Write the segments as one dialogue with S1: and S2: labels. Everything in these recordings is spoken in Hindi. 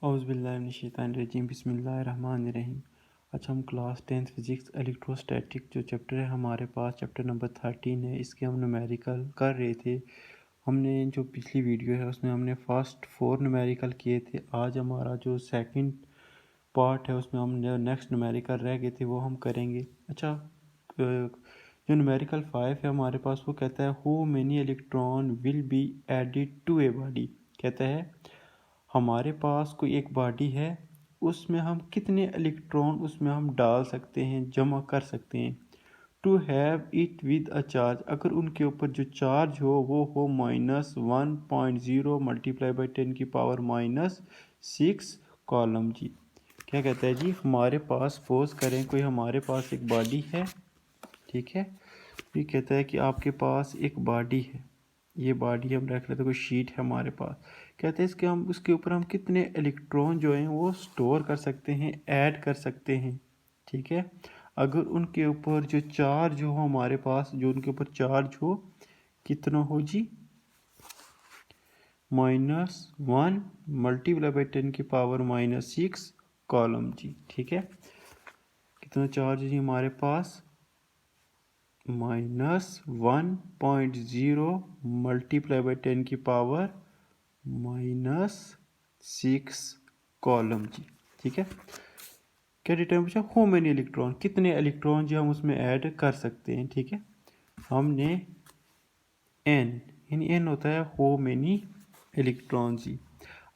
S1: औज़ुबिल्लाहिमिनश्शैतानिर्रजीम बिस्मिल्लाहिर्रहमानिर्रहीम। अच्छा, हम क्लास 10th फिज़िक्स इलेक्ट्रोस्टैटिक जो चैप्टर है हमारे पास चैप्टर नंबर 13 है, इसके हम न्यूमेरिकल कर रहे थे। हमने जो पिछली वीडियो है उसमें हमने फर्स्ट 4 न्यूमेरिकल किए थे। आज हमारा जो सेकंड पार्ट है उसमें हम जो नेक्स्ट न्यूमेरिकल रह गए थे वो हम करेंगे। अच्छा, जो न्यूमेरिकल 5 है हमारे पास वो कहता है how many electron will be added to a body. कहता है हमारे पास कोई एक बॉडी है, उसमें हम कितने इलेक्ट्रॉन उसमें हम डाल सकते हैं, जमा कर सकते हैं। To have it with a charge, अगर उनके ऊपर जो चार्ज हो वो हो -1.0 मल्टीप्लाई बाई 10⁻⁻6 कॉलम जी। क्या कहता है जी, हमारे पास सपोज करें कोई हमारे पास एक बॉडी है, ठीक है। ये कहता है कि आपके पास एक बॉडी है, ये बॉडी हम रख लेते हैं, कोई शीट है हमारे पास। कहते हैं इसके हम उसके ऊपर हम कितने इलेक्ट्रॉन जो हैं वो स्टोर कर सकते हैं, ऐड कर सकते हैं, ठीक है। अगर उनके ऊपर जो चार्ज हो हमारे पास, जो उनके ऊपर चार्ज हो कितना हो जी, -1 मल्टीप्लाई बाई 10⁻⁻6 कॉलम जी, ठीक है। कितना चार्ज है जी हमारे पास, -1.0 मल्टीप्लाई बाई 10⁻⁻6 कॉलम जी, ठीक है। क्या डिटर्म पूछा, हाउ मेनी इलेक्ट्रॉन, कितने इलेक्ट्रॉन जो हम उसमें ऐड कर सकते हैं, ठीक है। हमने n होता है हाउ मेनी इलेक्ट्रॉन जी।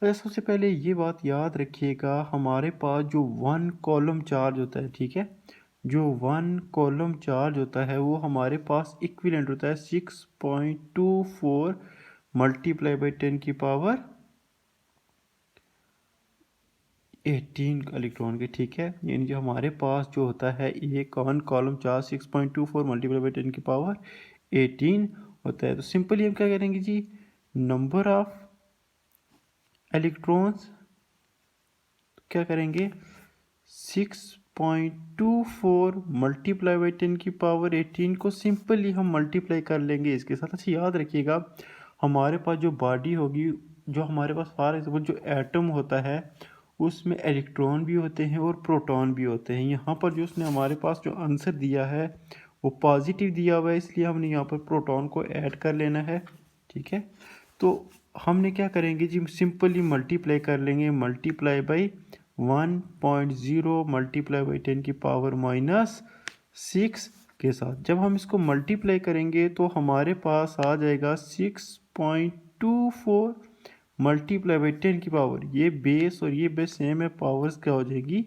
S1: अच्छा, सबसे पहले ये बात याद रखिएगा, हमारे पास जो 1 कॉलम चार्ज होता है, ठीक है, जो 1 कॉलम चार्ज होता है वो हमारे पास इक्विवेलेंट होता है 6.24 मल्टीप्लाई बाई 10⁻18 इलेक्ट्रॉन के, ठीक है। यानी जो हमारे पास जो होता है एक 1 कॉलम चार्ज 6.24 मल्टीप्लाई बाई 10⁻18 होता है। तो सिंपली हम क्या करेंगे जी, नंबर ऑफ इलेक्ट्रॉन्स क्या करेंगे, 6.24 मल्टीप्लाई बाई 10⁻18 को सिंपली हम मल्टीप्लाई कर लेंगे इसके साथ। अच्छा, याद रखिएगा हमारे पास जो बॉडी होगी, जो हमारे पास फॉर एग्जाम्पल जो एटम होता है उसमें इलेक्ट्रॉन भी होते हैं और प्रोटॉन भी होते हैं। यहाँ पर जो उसने हमारे पास जो आंसर दिया है वो पॉजिटिव दिया हुआ है, इसलिए हमने यहाँ पर प्रोटॉन को ऐड कर लेना है, ठीक है। तो हमने क्या करेंगे जी, सिंपली मल्टीप्लाई कर लेंगे, मल्टीप्लाई बाई 1.0 मल्टीप्लाई बाई 10⁻⁻6 के साथ। जब हम इसको मल्टीप्लाई करेंगे तो हमारे पास आ जाएगा 6.24 मल्टीप्लाई बाई 10 की पावर, ये बेस और ये बेस सेम है, पावर्स क्या हो जाएगी,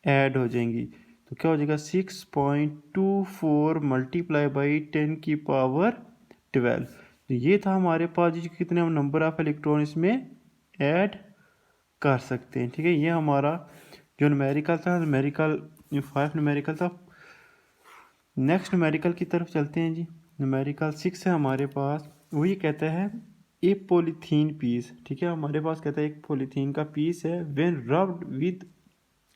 S1: ऐड हो जाएंगी। तो क्या हो जाएगा 6.24 मल्टीप्लाई बाई 10⁻12। तो ये था हमारे पास जी, कितने हम नंबर ऑफ इलेक्ट्रॉन इसमें ऐड कर सकते हैं, ठीक है। ये हमारा जो न्यूमेरिकल था, न्यूमेरिकल 5 न्यूमेरिकल था। नेक्स्ट न्यूमेरिकल की तरफ चलते हैं जी। न्यूमेरिकल 6 है हमारे पास, वो ये कहता है ए पॉलीथीन पीस, ठीक है। हमारे पास कहता है एक पॉलीथीन का पीस है, व्हेन रब्ड विद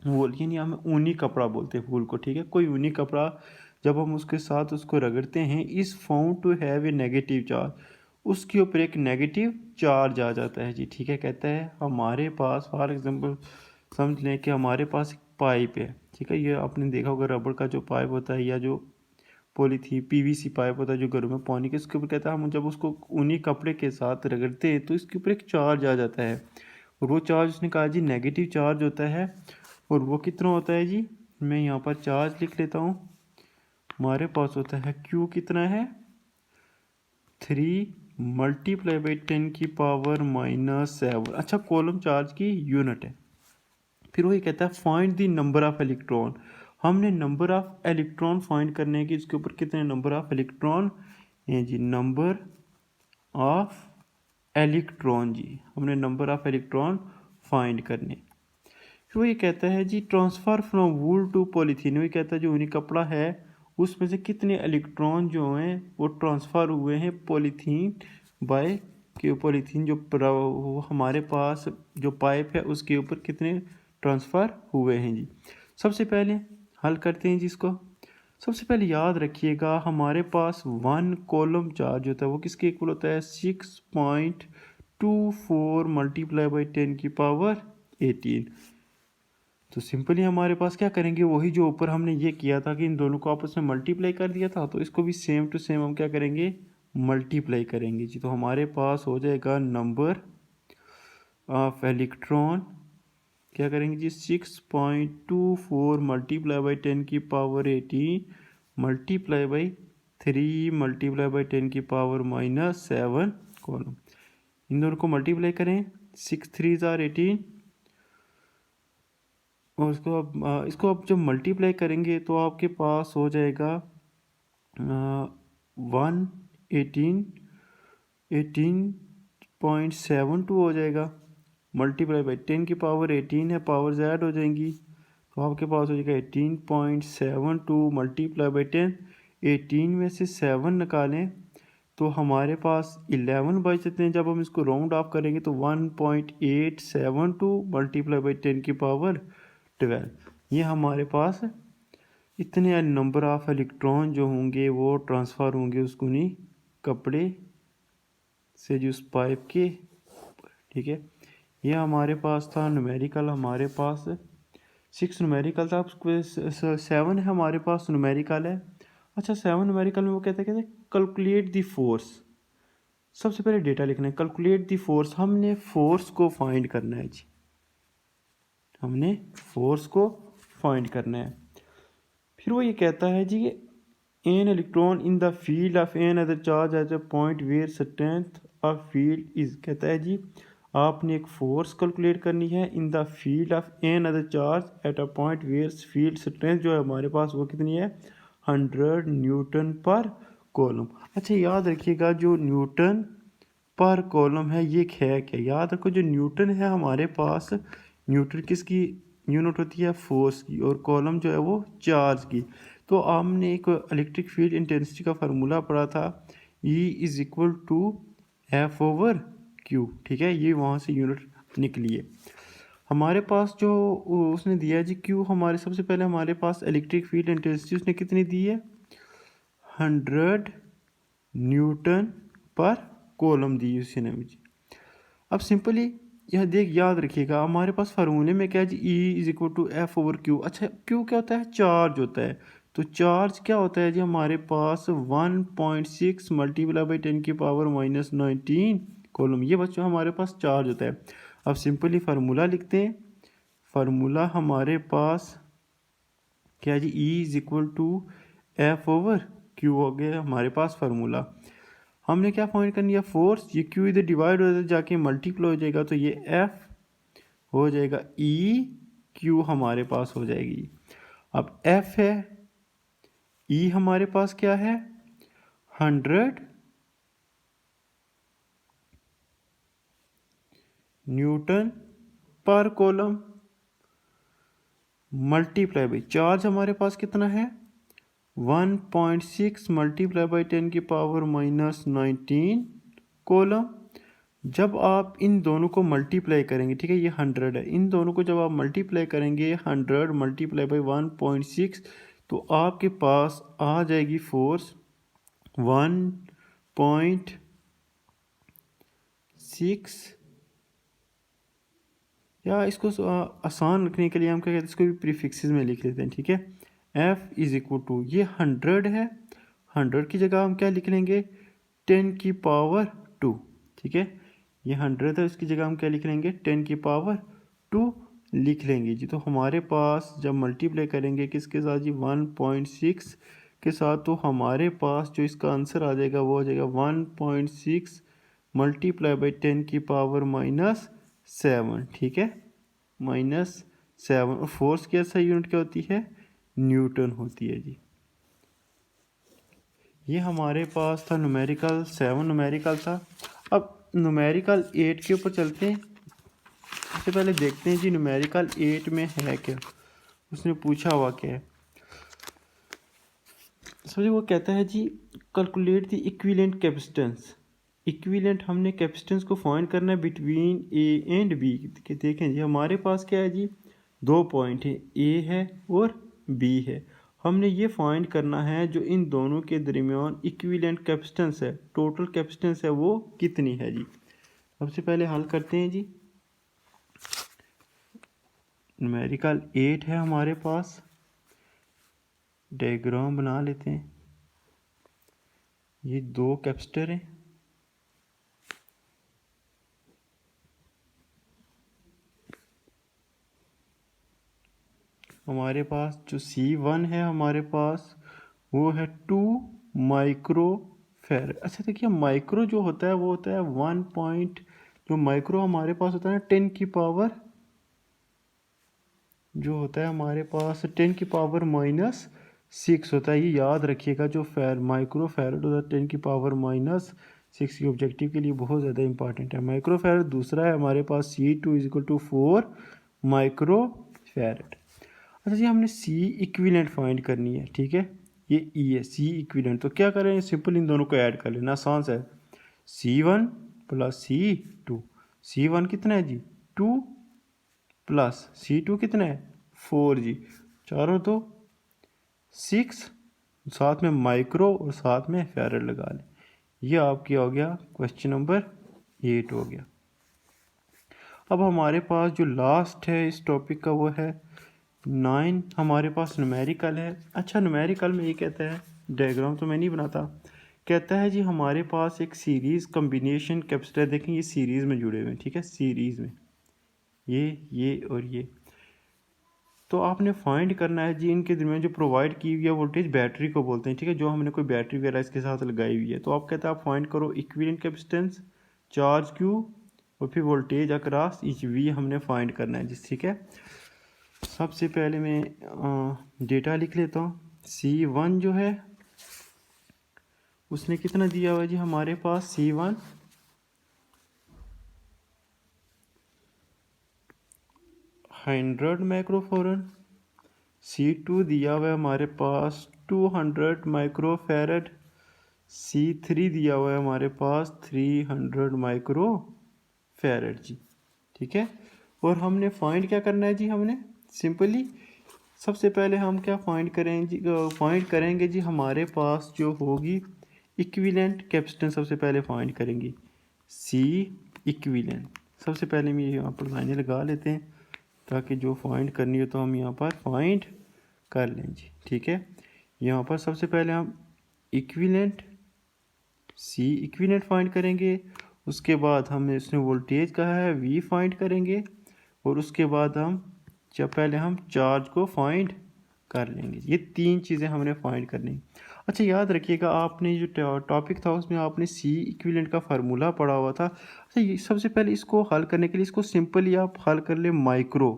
S1: वूल, यानी हम ऊनी कपड़ा बोलते हैं वूल को, ठीक है। कोई ऊनी कपड़ा जब हम उसके साथ उसको रगड़ते हैं, is found to have a negative charge, उसके ऊपर एक नेगेटिव चार्ज आ जाता है जी, ठीक है। कहता है हमारे पास फॉर एग्जांपल समझ लें कि हमारे पास एक पाइप है, ठीक है। ये आपने देखा होगा रबड़ का जो पाइप होता है या जो पॉलीथीन पीवीसी पाइप होता है जो घरों में पानी के, इसके ऊपर कहता है हम जब उसको ऊनी कपड़े के साथ रगड़ते हैं तो इसके ऊपर एक चार्ज आ जाता है, और वो चार्ज उसने कहा जी नेगेटिव चार्ज होता है। और वो कितना होता है जी, मैं यहाँ पर चार्ज लिख लेता हूँ। हमारे पास होता है Q कितना है, 3 मल्टीप्लाई बाई 10⁻⁻7। अच्छा, कॉलम चार्ज की यूनिट है। फिर वही कहता है find the number of electron, हमने नंबर ऑफ इलेक्ट्रॉन फाइंड करने की, इसके ऊपर कितने नंबर ऑफ इलेक्ट्रॉन हैं जी, नंबर ऑफ इलेक्ट्रॉन जी, हमने नंबर ऑफ इलेक्ट्रॉन फाइंड करने। फिर वही कहता है जी transfer from wool to polythene, वही कहता है जो ऊनी कपड़ा है उसमें से कितने इलेक्ट्रॉन जो हैं वो ट्रांसफ़र हुए हैं पॉलीथीन बाय के, पॉलीथीन जो हमारे पास जो पाइप है उसके ऊपर कितने ट्रांसफ़र हुए हैं जी। सबसे पहले हल करते हैं जिसको। सबसे पहले याद रखिएगा हमारे पास 1 कॉलम चार्ज होता है वो किसके इक्वल होता है, 6.24 मल्टीप्लाई बाई 10⁻⁻18 18। तो सिंपली हमारे पास क्या करेंगे, वही जो ऊपर हमने ये किया था कि इन दोनों को आपस में मल्टीप्लाई कर दिया था, तो इसको भी सेम टू सेम हम क्या करेंगे, मल्टीप्लाई करेंगे जी। तो हमारे पास हो जाएगा नंबर ऑफ इलेक्ट्रॉन, क्या करेंगे जी, 6.24 मल्टीप्लाई बाई 10 की power 18 multiply by 3 multiply by 10 की पावर -7 कॉलम। इन दोनों को मल्टीप्लाई करें, 6 3 ज़ार 18, और इसको आप जब मल्टीप्लाई करेंगे तो आपके पास हो जाएगा 18.72 हो जाएगा, मल्टीप्लाई बाई 10 की पावर 18 है, पावर ज़ैड हो जाएंगी, तो आपके पास हो जाएगा 18.72 मल्टीप्लाई बाई 10। 18 में से 7 निकालें तो हमारे पास 11 बच जाते हैं। जब हम इसको राउंड ऑफ करेंगे तो 1.872 मल्टीप्लाई बाई 10 की पावर 12। ये हमारे पास इतने नंबर ऑफ इलेक्ट्रॉन जो होंगे वो ट्रांसफ़र होंगे उस नहीं कपड़े से जो उस पाइप के, ठीक है। ये हमारे पास था न्यूमेरिकल, हमारे पास 6 न्यूमेरिकल था, 7 है हमारे पास न्यूमेरिकल है। अच्छा 7 न्यूमेरिकल में वो कहते हैं कैलकुलेट द फोर्स। सबसे पहले डेटा लिखना है, कैलकुलेट द फोर्स, हमने फोर्स को फाइंड करना है जी, हमने फोर्स को फाइंड करना है। फिर वो ये कहता है जी an electron in the field of another charge at a point where strength of field is, कहता है जी आपने एक फोर्स कैलकुलेट करनी है in the field of another charge at a point where field strength जो है हमारे पास वो कितनी है, 100 न्यूटन पर कॉलम। अच्छा याद रखिएगा जो न्यूटन पर कॉलम है ये है क्या, याद रखो जो न्यूटन है हमारे पास, न्यूटन किसकी यूनिट होती है, फोर्स की, और कॉलम जो है वो चार्ज की। तो हमने एक इलेक्ट्रिक फील्ड इंटेंसिटी का फार्मूला पढ़ा था, E is equal to F over Q, ठीक है, ये वहाँ से यूनिट निकली है। हमारे पास जो उसने दिया है जी क्यू, हमारे सबसे पहले हमारे पास इलेक्ट्रिक फील्ड इंटेंसिटी उसने कितनी दी है, 100 न्यूटन पर कॉलम दी उसने मुझे। अब सिंपली यह याद रखिएगा हमारे पास फार्मूले में क्या है जी, E is equal to F over Q. अच्छा क्यू क्या होता है, चार्ज होता है। तो चार्ज क्या होता है जी हमारे पास 1.6 मल्टीप्लाई बाई 10 की पावर -19 कॉलम, ये बच्चों हमारे पास चार्ज होता है। अब सिंपली फार्मूला लिखते हैं, फार्मूला हमारे पास क्या है जी, E is equal to F over Q हो गया हमारे पास फार्मूला। हमने क्या फाइंड करनी है, फोर्स, ये क्यू इधर डिवाइड हो जाके मल्टीप्लाई हो जाएगा, तो ये एफ हो जाएगा ई क्यू हमारे पास हो जाएगी। अब एफ है, ई हमारे पास क्या है 100 न्यूटन पर कॉलम मल्टीप्लाई बाई चार्ज हमारे पास कितना है 1.6 मल्टीप्लाई बाई 10 की पावर -19 कॉलम। जब आप इन दोनों को मल्टीप्लाई करेंगे, ठीक है, ये 100 है, इन दोनों को जब आप मल्टीप्लाई करेंगे 100 मल्टीप्लाई बाई 1.6 तो आपके पास आ जाएगी फोर्स 1.6, या इसको आसान रखने के लिए हम क्या कहते हैं, इसको भी प्रीफिक्सेस में लिख लेते हैं, ठीक है। F इज इक्वल टू, ये 100 है, 100 की जगह हम क्या लिख लेंगे 10 की पावर 2, ठीक है, ये 100 है, इसकी जगह हम क्या लिख लेंगे 10 की पावर 2 लिख लेंगे जी। तो हमारे पास जब मल्टीप्लाई करेंगे किसके साथ जी 1.6 के साथ, तो हमारे पास जो इसका आंसर आ जाएगा वो आ जाएगा 1.6 मल्टीप्लाई बाई 10 की पावर -7, ठीक है, -7। और फोर्स की ऐसा यूनिट क्या होती है, न्यूटन होती है जी। ये हमारे पास था न्यूमेरिकल 7 न्यूमेरिकल था। अब न्यूमेरिकल 8 के ऊपर चलते हैं। सबसे पहले देखते हैं जी न्यूमेरिकल 8 में है क्या, उसने पूछा हुआ क्या है। सबसे वो कहता है जी calculate the equivalent capacitance. Equivalent हमने कैपेसिटेंस को फाइंड करना है बिटवीन ए एंड बी। देखें जी हमारे पास क्या है जी, दो पॉइंट है, ए है और बी है। हमने ये फाइंड करना है जो इन दोनों के दरमियान इक्विवेलेंट कैपेसिटेंस है, टोटल कैपेसिटेंस है वो कितनी है जी। सबसे पहले हल करते हैं जी। न्यूमेरिकल 8 है हमारे पास। डायग्राम बना लेते हैं। ये 2 कैपेसिटर हैं। हमारे पास जो C1 है हमारे पास वो है 2 माइक्रो फेराड। अच्छा देखिए, माइक्रो जो होता है वो होता है 1 पॉइंट, जो माइक्रो हमारे पास होता है 10 की पावर, जो होता है हमारे पास 10 की पावर -6 होता है। ये याद रखिएगा, जो माइक्रो फेराड होता है 10 की पावर -6 की ऑब्जेक्टिव के लिए बहुत ज़्यादा इंपॉर्टेंट है। माइक्रो फेराड दूसरा है हमारे पास C2 = 4 माइक्रो फेराड। अच्छा जी, हमने C इक्विवेलेंट फाइंड करनी है, ठीक है। ये E है C इक्विवेलेंट, तो क्या करें, सिंपल इन दोनों को ऐड कर लेना, आसान सा है। C1 + C2। C1 कितना है जी 2 प्लस C2 कितना है 4 जी, चारों तो 6, साथ में माइक्रो और साथ में फेराड लगा लें। ये आपकी हो गया क्वेश्चन नंबर 8 हो गया। अब हमारे पास जो लास्ट है इस टॉपिक का वो है 9। हमारे पास न्यूमेरिकल है। अच्छा, न्यूमेरिकल में ये कहता है, डायग्राम तो मैं नहीं बनाता, कहता है जी हमारे पास एक सीरीज़ कम्बिनेशन कैपेसिटर, देखें ये सीरीज़ में जुड़े हुए हैं, ठीक है, सीरीज़ में ये और ये। तो आपने फाइंड करना है जी इनके दरमियान जो प्रोवाइड की हुई है वोल्टेज, बैटरी को बोलते हैं, ठीक है, जो हमने कोई बैटरी वगैरह इसके साथ लगाई हुई है। तो आप कहते हैं आप फाइंड करो इक्विवेलेंट कैपेसिटेंस, चार्ज क्यू और फिर वोल्टेज अक्रॉस ईच वी हमने फाइंड करना है जी, ठीक है। सबसे पहले मैं डेटा लिख लेता हूँ। C1 जो है उसने कितना दिया हुआ है जी हमारे पास, C1 100 माइक्रोफैरड, C2 दिया हुआ है हमारे पास 200 माइक्रोफैरड, C3 दिया हुआ है हमारे पास 300 माइक्रोफैरड जी, ठीक है। और हमने फाइंड क्या करना है जी, हमने सिंपली सबसे पहले हम क्या फाइंड करेंगे जी हमारे पास जो होगी इक्विवेलेंट कैपेसिटेंस, सबसे पहले फाइंड करेंगे C इक्विवेलेंट। सबसे पहले हम यहाँ पर लाइनें लगा लेते हैं ताकि जो फाइंड करनी हो तो हम यहाँ पर फाइंड कर लें जी, ठीक है। यहाँ पर सबसे पहले हम इक्विवेलेंट C इक्विवेलेंट फाइंड करेंगे, उसके बाद हमने इसमें वोल्टेज कहा है V फाइंड करेंगे, और उसके बाद पहले हम चार्ज को फाइंड कर लेंगे। ये 3 चीज़ें हमने फाइंड करनी। अच्छा याद रखिएगा, आपने जो टॉपिक था उसमें आपने C इक्विवेलेंट का फार्मूला पढ़ा हुआ था। अच्छा, ये सबसे पहले इसको हल करने के लिए इसको सिंपली आप हल कर ले। माइक्रो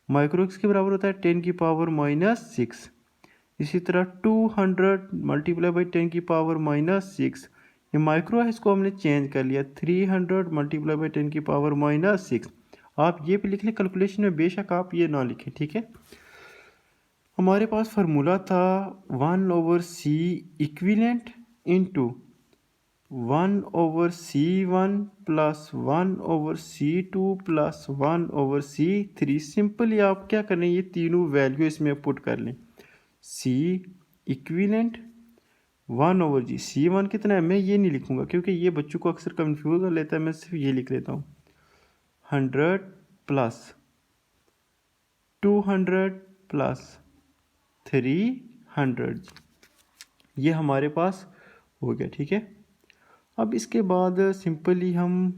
S1: किसके बराबर होता है 10 की पावर -6। इसी तरह 200 × 10 की पावर -6, ये माइक्रो है, इसको हमने चेंज कर लिया 300 × 10 की पावर -6। आप ये भी लिख लें कैलकुलेशन में, बेशक आप ये ना लिखें, ठीक है। हमारे पास फार्मूला था 1/C equivalent into 1/C1 plus 1/C2 plus 1/C3। Simply आप क्या करें, ये तीनों वैल्यू इसमें पुट कर लें। C इक्विवेलेंट 1/G, C1 कितना है मैं ये नहीं लिखूंगा क्योंकि ये बच्चों को अक्सर कंफ्यूज कर लेता है, मैं सिर्फ ये लिख लेता हूँ 100 प्लस 200 प्लस 300, ये हमारे पास हो गया, ठीक है। अब इसके बाद सिंपली हम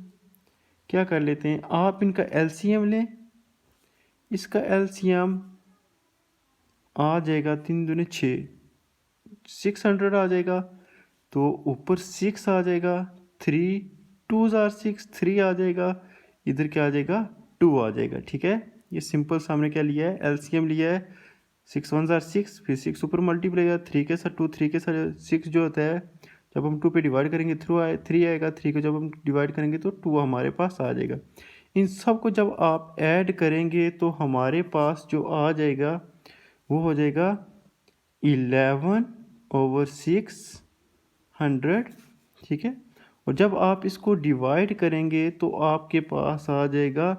S1: क्या कर लेते हैं, आप इनका LCM लें। इसका LCM आ जाएगा 3 दूनी 6, 600 आ जाएगा, तो ऊपर 6 आ जाएगा, 3 2s are 6, 3 आ जाएगा, इधर क्या आ जाएगा 2 आ जाएगा, ठीक है। ये सिंपल सामने क्या लिया है, LCM लिया है। 6 1s are 6, फिर 6 ऊपर मल्टीप्लाई किया, 3 के साथ 2, 3 के साथ 6 जो होता है जब हम 2 पे डिवाइड करेंगे 3 आएगा, 3 को जब हम डिवाइड करेंगे तो 2 हमारे पास आ जाएगा। इन सब को जब आप ऐड करेंगे तो हमारे पास जो आ जाएगा वो हो जाएगा 11/600, ठीक है। और जब आप इसको डिवाइड करेंगे तो आपके पास आ जाएगा,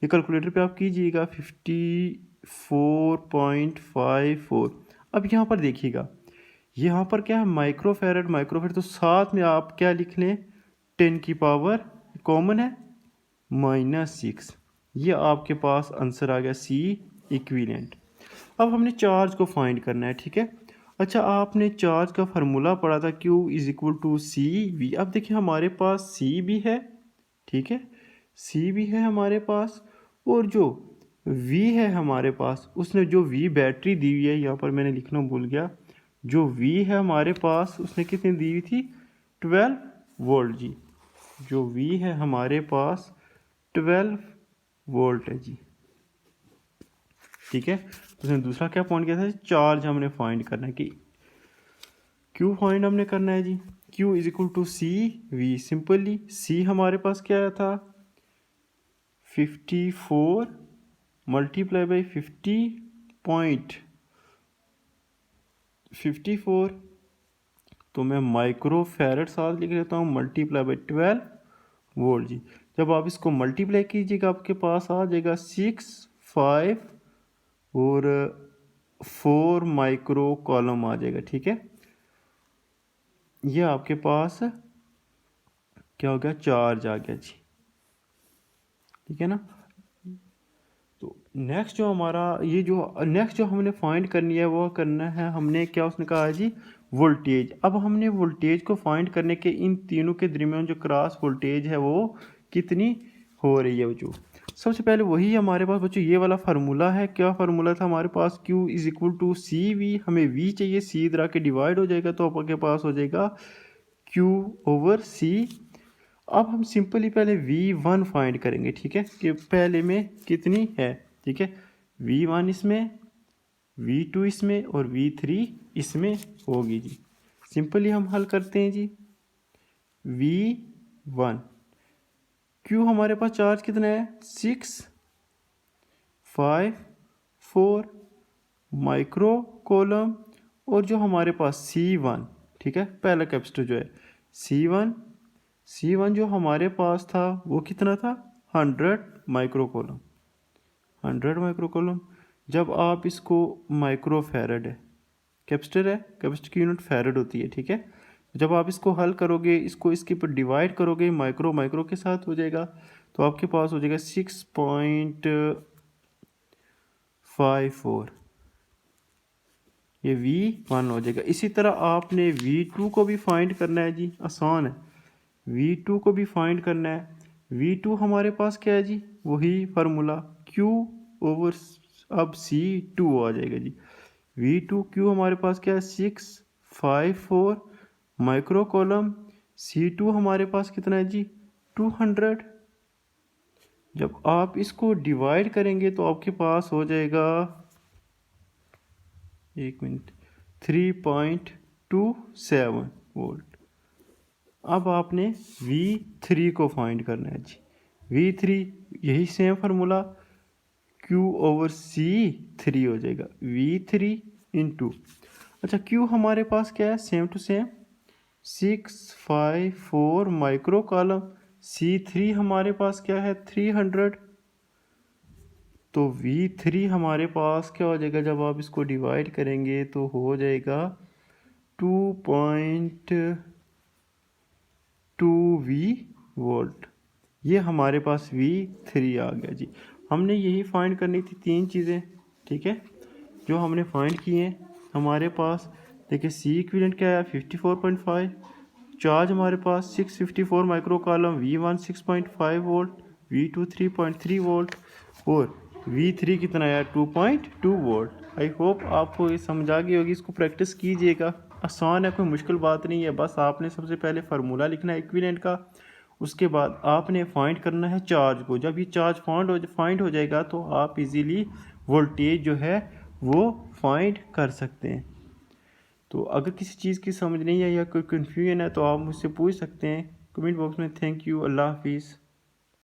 S1: ये कैलकुलेटर पे आप कीजिएगा 54.54। अब यहाँ पर देखिएगा, यहाँ पर क्या है माइक्रोफेरेड, तो साथ में आप क्या लिख लें 10 की पावर कॉमन है -6, ये आपके पास आंसर आ गया सी इक्विवेलेंट। अब हमने चार्ज को फाइंड करना है, ठीक है। अच्छा, आपने चार्ज का फार्मूला पढ़ा था Q is equal to C V. अब देखिए हमारे पास C भी है, ठीक है, C भी है हमारे पास, और जो V है हमारे पास, उसने जो V बैटरी दी हुई है, यहाँ पर मैंने लिखना भूल गया, जो V है हमारे पास उसने कितनी दी हुई थी, 12 वोल्ट जी। जो V है हमारे पास 12 वोल्ट है जी, ठीक है। उसने दूसरा क्या पॉइंट किया था, चार्ज हमने फाइंड करना है कि Q फाइंड हमने करना है जी। Q is equal to C V. Simply C हमारे पास क्या आया था, 54 मल्टीप्लाई बाई 50.54, तो मैं माइक्रो फैरड साथ लिख लेता हूँ, मल्टीप्लाई बाई 12 वोल्ट जी। जब आप इसको मल्टीप्लाई कीजिएगा आपके पास आ जाएगा 6, 5 और 4 माइक्रो कॉलम आ जाएगा, ठीक है। ये आपके पास क्या हो गया, चार्ज आ गया जी, ठीक है ना। तो नेक्स्ट जो हमारा ये जो नेक्स्ट जो हमने फाइंड करनी है वो करना है हमने, क्या उसने कहा है जी, वोल्टेज। अब हमने वोल्टेज को फाइंड करने के इन तीनों के दरमियान जो क्रॉस वोल्टेज है वो कितनी हो रही है बच्चों। सबसे पहले वही हमारे पास बच्चों ये वाला फार्मूला है। क्या फार्मूला था हमारे पास, Q is equal to C V. हमें V चाहिए, C इधर आके डिवाइड हो जाएगा तो आपके पास हो जाएगा Q ओवर C। अब हम सिंपली पहले V1 फाइंड करेंगे, ठीक है, कि पहले में कितनी है, ठीक है। V1 इसमें, V2 इसमें और V3 इसमें होगी जी। सिंपली हम हल करते हैं जी। V1 Q हमारे पास चार्ज कितना है, 6, 5, 4 माइक्रो कॉलम, और जो हमारे पास C1, ठीक है, पहला कैपेसिटर जो है C1 जो हमारे पास था वो कितना था, 100 माइक्रो कॉलम, 100 माइक्रो कॉलम। जब आप इसको माइक्रो फैरड है, कैपेसिटर है, कैपेसिटर की यूनिट फैरड होती है, ठीक है। जब आप इसको हल करोगे, इसको इसके ऊपर डिवाइड करोगे, माइक्रो माइक्रो के साथ हो जाएगा, तो आपके पास हो जाएगा 6.54, ये V1 हो जाएगा। इसी तरह आपने V2 को भी फाइंड करना है जी, आसान है। V2 को भी फाइंड करना है। V2 हमारे पास क्या है जी, वही फार्मूला Q ओवर, अब C2 आ जाएगा जी। V2 Q हमारे पास क्या है, 6, 5, 4 माइक्रो कॉलम। C2 हमारे पास कितना है जी, 200। जब आप इसको डिवाइड करेंगे तो आपके पास हो जाएगा, एक मिनट, 3.27 वोल्ट। अब आपने V3 को फाइंड करना है जी। V3 यही same formula, Q over C3 हो जाएगा, V3 इंटू, अच्छा Q हमारे पास क्या है, same to same 6, 5, 4 micro coulomb. C3 हमारे पास क्या है, 300, तो V3 हमारे पास क्या हो जाएगा, जब आप इसको डिवाइड करेंगे तो हो जाएगा 2.2 वोल्ट। ये हमारे पास V3 आ गया जी। हमने यही फाइंड करनी थी, तीन चीज़ें, ठीक है, जो हमने फाइंड किए हैं। हमारे पास देखिए C इक्विवेलेंट क्या है, 54.5, चार्ज हमारे पास 654 micro column, V1 6.5 volt, V2 3.3 volt और V3 कितना आया, 2.2 वोल्ट। आई होप आपको ये समझ आ गई होगी। इसको प्रैक्टिस कीजिएगा, आसान है, कोई मुश्किल बात नहीं है। बस आपने सबसे पहले फार्मूला लिखना है इक्विवेलेंट का, उसके बाद आपने फाइंड करना है चार्ज को। जब ये चार्ज फाइंड हो जाएगा तो आप इजीली वोल्टेज जो है वो फाइंड कर सकते हैं। तो अगर किसी चीज़ की समझ नहीं है या कोई कन्फ्यूजन है तो आप मुझसे पूछ सकते हैं कमेंट बॉक्स में। थैंक यू, अल्लाह हाफिज़।